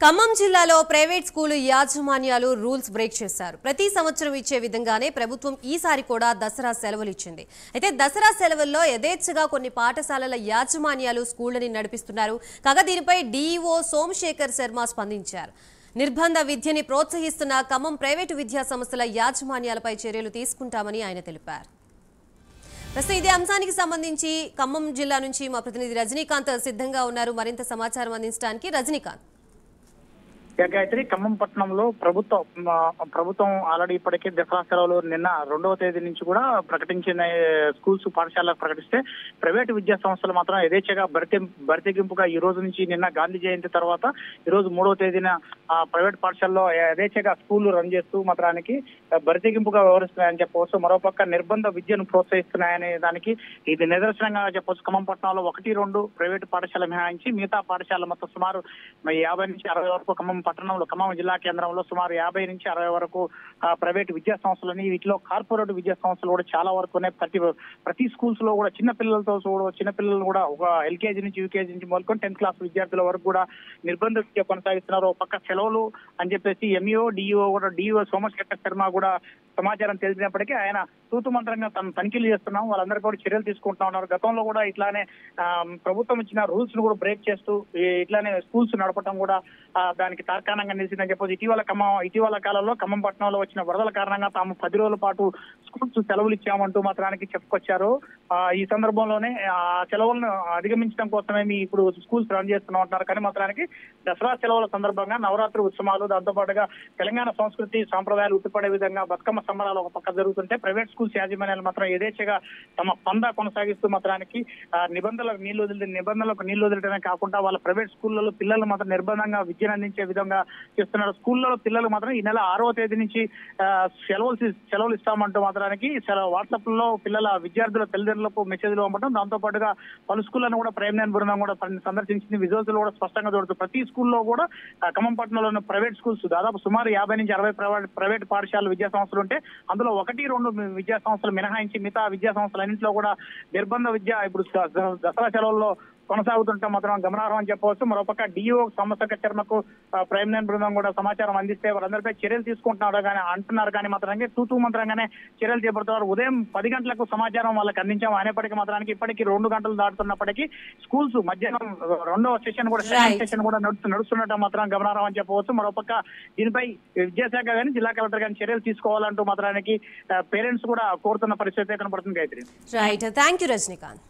ఖమ్మం జిల్లాలో private school యాజమాన్యాలు rules break చేశారు. ప్రతి సంవత్సరం ఇచ్చే విధంగానే ప్రభుత్వం ఈసారి కూడా దసరా సెలవులు ఇచ్చింది. అయితే దసరా సెలవుల్లో యథేచ్ఛగా కొన్ని పాఠశాలల యాజమాన్యాలు స్కూళ్లని నడిపిస్తున్నారు. కాగా దీనిపై డీఈఓ సోమశేఖర్ శర్మ స్పందించారు. నిర్బంధ విద్యని ప్రోత్సహిస్తున్న ఖమ్మం ప్రైవేటు విద్యా సంస్థల యాజమాన్యాలపై చర్యలు తీసుకుంటామని ఆయన తెలిపారు. ప్రస్తుతం ఇదే అంశానికి సంబంధించి ఖమ్మం జిల్లా నుంచి మా ప్రతినిధి రజనీకాంత్ సిద్ధంగా ఉన్నారు మరింత సమాచారం అందించడానికి. రజనీకాంత్, గాయత్రి, ఖమ్మం పట్టణంలో ప్రభుత్వం ఆల్రెడీ ఇప్పటికే దసరా సెలవులు నిన్న 2వ తేదీ నుంచి కూడా ప్రకటించిన స్కూల్స్ పాఠశాలకు ప్రకటిస్తే ప్రైవేటు విద్యా సంస్థలు మాత్రం యథేచ్ఛగా బరితెగింపుగా ఈ రోజు నుంచి నిన్న గాంధీ జయంతి తర్వాత ఈ రోజు 3వ తేదీన ప్రైవేట్ పాఠశాలలో యథేచ్ఛగా స్కూళ్లు రన్ చేస్తూ మాత్రానికి బరితెగింపుగా వ్యవహరిస్తున్నాయని చెప్పవచ్చు. మరోపక్క నిర్బంధ విద్యను ప్రోత్సహిస్తున్నాయనే దానికి ఇది నిదర్శనంగా చెప్పవచ్చు. ఖమ్మం పట్టణంలో 1-2 ప్రైవేటు పాఠశాల మినహాయించి మిగతా పాఠశాల మొత్తం సుమారు 50 నుంచి 60 వరకు ఖమ్మం జిల్లా కేంద్రంలో సుమారు 50 నుంచి 60 వరకు ప్రైవేట్ విద్యా సంస్థలని, వీటిలో కార్పొరేట్ విద్యా సంస్థలు కూడా చాలా వరకు ప్రతి స్కూల్స్ లో కూడా చిన్నపిల్లలు కూడా ఒక ఎల్కేజీ నుంచి యూకేజీ నుంచి మొదలుకొని 10th క్లాస్ విద్యార్థుల వరకు కూడా నిర్బంధ విద్య కొనసాగిస్తున్నారు. ఒక పక్క సెలవులు అని చెప్పేసి ఎంఈఓ డిఈఓ సోమశేఖర్ శర్మ కూడా సమాచారం తెలిసినప్పటికీ ఆయన తూతు మంత్రంగా తనిఖీలు చేస్తున్నాం, వాళ్ళందరూ కూడా చర్యలు తీసుకుంటా ఉన్నారు. గతంలో కూడా ఇట్లానే ప్రభుత్వం ఇచ్చిన రూల్స్ ను కూడా బ్రేక్ చేస్తూ ఇట్లానే స్కూల్స్ నడపడం కూడా దానికి తార్కాణంగా నిలిచిందని చెప్పొచ్చు. ఇటీవల కాలంలో ఖమ్మం పట్టణంలో వచ్చిన వరదల కారణంగా తాము 10 రోజుల పాటు స్కూల్స్ సెలవులు ఇచ్చామంటూ మాత్రానికి చెప్పుకొచ్చారు. ఈ సందర్భంలోనే ఆ సెలవులను అధిగమించడం కోసమే ఇప్పుడు స్కూల్స్ రన్ చేస్తున్నామంటున్నారు. కానీ మాత్రానికి దసరా సెలవుల సందర్భంగా నవరాత్రి ఉత్సవాలు, దాంతో పాటుగా తెలంగాణ సంస్కృతి సాంప్రదాయాలు ఉట్టిపడే విధంగా బతుకమ్మ సంబరాలు ఒక పక్క జరుగుతుంటే ప్రైవేట్ స్కూల్స్ యాజమాన్యాలు మాత్రం యథేచ్ఛగా తమ పందా కొనసాగిస్తూ మాత్రానికి నిబంధనలకు నీళ్లు వదిలటమే కాకుండా వాళ్ళ ప్రైవేట్ స్కూళ్లలో పిల్లలు మాత్రం నిర్బంధంగా విద్యను అందించే విధంగా చేస్తున్నారు. స్కూళ్లలో పిల్లలు మాత్రం ఈ నెల 6వ తేదీ నుంచి సెలవులు ఇస్తామంటూ మాత్రానికి వాట్సాప్ లో పిల్లల విద్యార్థుల తల్లిదండ్రులకు మెసేజ్లు పంపడం, దాంతో పాటుగా పలు స్కూళ్లను కూడా ప్రైమ్ లైన్ బృందం కూడా సందర్శించింది. విజువల్స్ కూడా స్పష్టంగా చూడొచ్చు. ప్రతి స్కూల్లో కూడా ఖమ్మం పట్టణంలోని ప్రైవేట్ స్కూల్స్ దాదాపు సుమారు 50 నుంచి 60 ప్రైవేట్ పాఠశాల విద్యా సంస్థలు ఉంటే అందులో 1-2 విద్యా సంస్థలు మినహాయించి మిగతా విద్యా సంస్థలన్నింటిలో కూడా నిర్బంధ విద్య ఇప్పుడు దసరా సెలవుల్లో కొనసాగుతుంటే మాత్రం గమనార్హం అని చెప్పవచ్చు. మరోపక్క డిఓ సోమశేఖర్ శర్మకు ప్రైమ్ లైన్ బృందం కూడా సమాచారం అందిస్తే వాళ్ళందరిపై చర్యలు అంటున్నారు కానీ మాత్రానికి తూతూ మంత్రంగానే చర్యలు చేపడుతున్నారు. ఉదయం 10 గంటలకు సమాచారం వాళ్ళకి అందించాము అనేప్పటికీ మాత్రానికి ఇప్పటికీ 2 గంటలు దాటుతున్నప్పటికీ స్కూల్స్ మధ్యాహ్నం 2వ సెషన్ కూడా నడుస్తున్నట్టు మాత్రం గమనార్హం అని చెప్పవచ్చు. మరోపక్క దీనిపై విద్యాశాఖ కానీ జిల్లా కలెక్టర్ కానీ చర్యలు తీసుకోవాలంటూ మాత్రానికి పేరెంట్స్ కూడా కోరుతున్న పరిస్థితి కనపడుతుంది. Gayatri, right, thank you Rajinikanth.